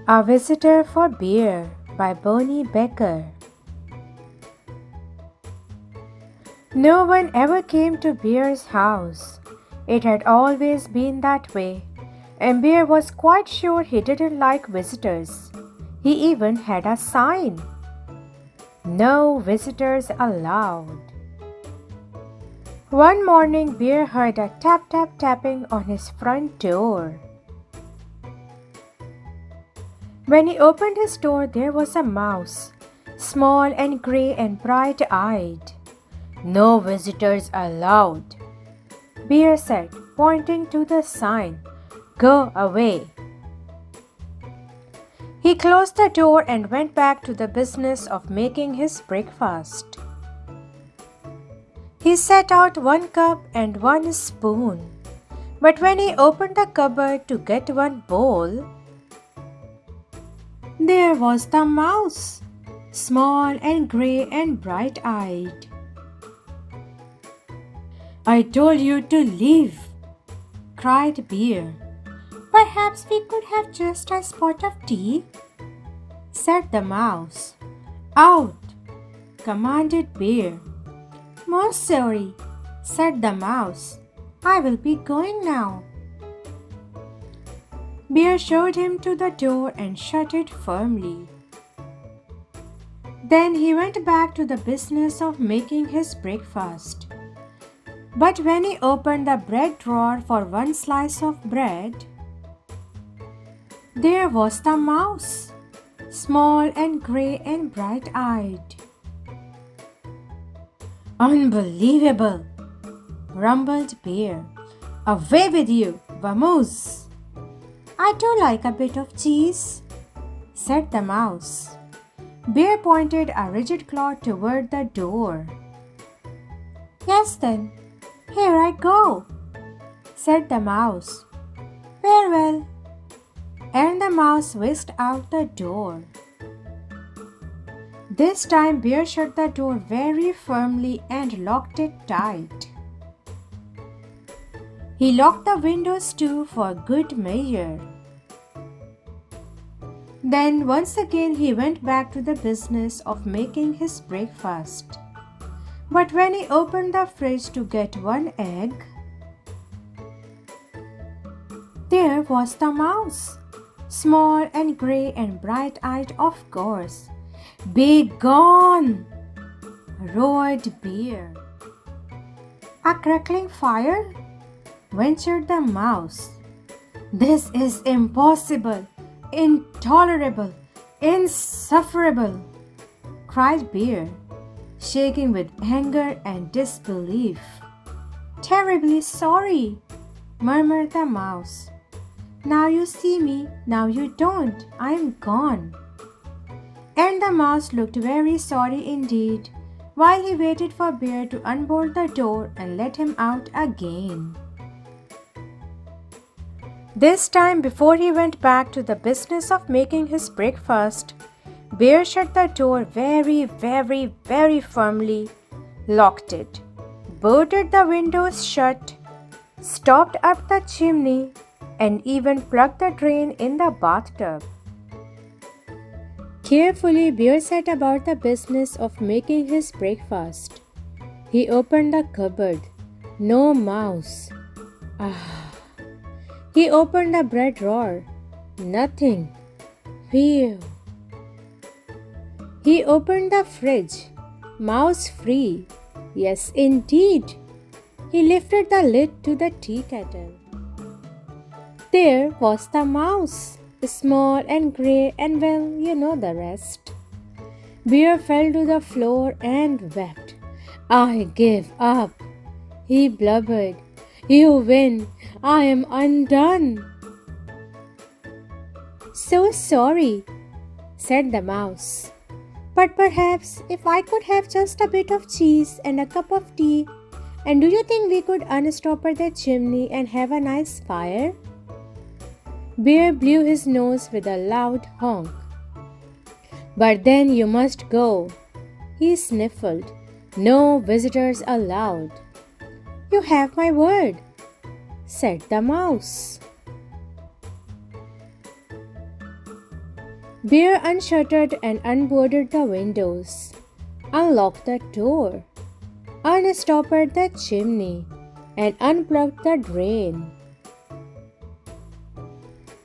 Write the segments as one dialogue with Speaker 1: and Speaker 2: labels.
Speaker 1: A Visitor for Beer by Bonny Becker. No one ever came to Bear's house. It had always been that way, and Bear was quite sure he didn't like visitors. He even had a sign. No visitors allowed. One morning, Bear heard a tap tap tapping on his front door. When he opened his door, there was a mouse, small and grey and bright-eyed. No visitors allowed, Bear said, pointing to the sign. Go away. He closed the door and went back to the business of making his breakfast. He set out 1 cup and 1 spoon. But when he opened the cupboard to get 1 bowl, there was the mouse, small and grey and bright-eyed. I told you to leave, cried Bear. Perhaps we could have just a spot of tea, said the mouse. Out, commanded Bear. Most sorry, said the mouse. I will be going now. Bear showed him to the door and shut it firmly. Then he went back to the business of making his breakfast. But when he opened the bread drawer for 1 slice of bread, there was the mouse, small and grey and bright-eyed. Unbelievable, rumbled Bear. Away with you, vamos! I do like a bit of cheese, said the mouse. Bear pointed a rigid claw toward the door. Yes then, here I go, said the mouse. Farewell. And the mouse whisked out the door. This time Bear shut the door very firmly and locked it tight. He locked the windows too for good measure. Then once again he went back to the business of making his breakfast. But when he opened the fridge to get 1 egg, there was the mouse, small and grey and bright-eyed, of course. Be gone, roared Bear. A crackling fire? Ventured the mouse. This is impossible, intolerable, insufferable, cried Bear, shaking with anger and disbelief. Terribly sorry, murmured the mouse. Now you see me, now you don't. I am gone. And the mouse looked very sorry indeed, while he waited for Bear to unbolt the door and let him out again. This time, before he went back to the business of making his breakfast, Bear shut the door very, very, very firmly, locked it, bolted the windows shut, stopped up the chimney, and even plugged the drain in the bathtub. Carefully, Bear set about the business of making his breakfast. He opened the cupboard. No mouse. He opened the bread drawer. Nothing. Phew. He opened the fridge. Mouse free. Yes, indeed. He lifted the lid to the tea kettle. There was the mouse, small and grey, and well, you know the rest. Bear fell to the floor and wept. I give up, he blubbered. You win. I am undone. So sorry, said the mouse. But perhaps if I could have just a bit of cheese and a cup of tea, and do you think we could unstopper the chimney and have a nice fire? Bear blew his nose with a loud honk. But then you must go, he sniffled. No visitors allowed. You have my word, said the mouse. Bear unshuttered and unboarded the windows, unlocked the door, unstoppered the chimney, and unplugged the drain.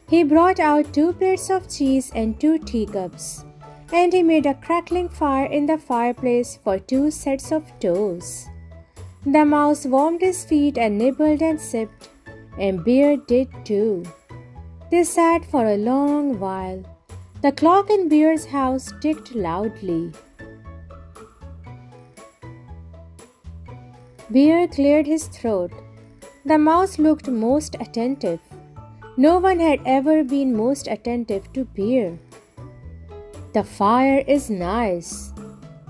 Speaker 1: He brought out 2 plates of cheese and 2 teacups, and he made a crackling fire in the fireplace for 2 sets of toes. The mouse warmed his feet and nibbled and sipped, and Bear did too. They sat for a long while. The clock in Bear's house ticked loudly. Bear cleared his throat. The mouse looked most attentive. No one had ever been most attentive to Bear. "The fire is nice,"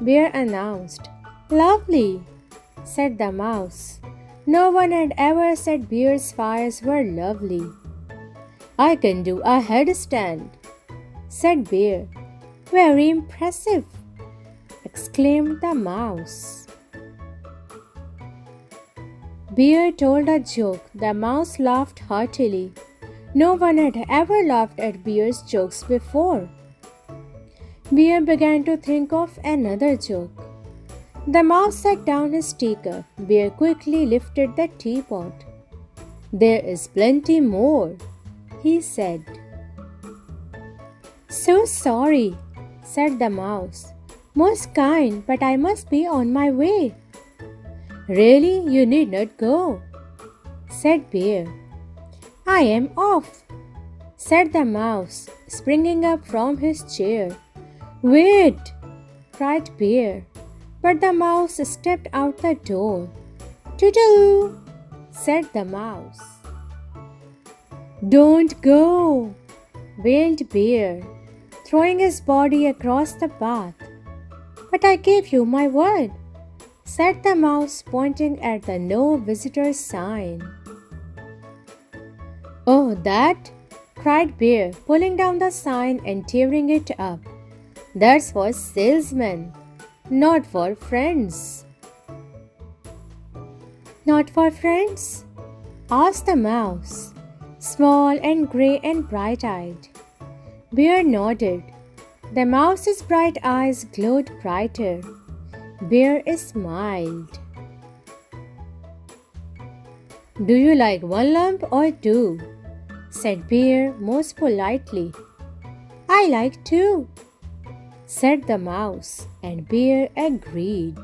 Speaker 1: Bear announced. "Lovely," said the mouse. No one had ever said Bear's fires were lovely. "I can do a headstand," said Bear. "Very impressive," exclaimed the mouse. Bear told a joke. The mouse laughed heartily. No one had ever laughed at Bear's jokes before. Bear began to think of another joke. The mouse set down his teacup. Bear quickly lifted the teapot. "There is plenty more," he said. "So sorry," said the mouse. "Most kind, but I must be on my way." "Really, you need not go," said Bear. "I am off," said the mouse, springing up from his chair. "Wait!" cried Bear, but the mouse stepped out the door. "Toodoo!" said the mouse. "Don't go!" wailed Bear, throwing his body across the path. "But I gave you my word," said the mouse, pointing at the "No Visitors" sign. "Oh, that?" cried Bear, pulling down the sign and tearing it up. "That's for salesmen, not for friends." "Not for friends?" asked the mouse, small and grey and bright-eyed. Bear nodded. The mouse's bright eyes glowed brighter. Bear smiled. "Do you like 1 lump or 2?" said Bear most politely. "I like 2," said the mouse, and Bear agreed.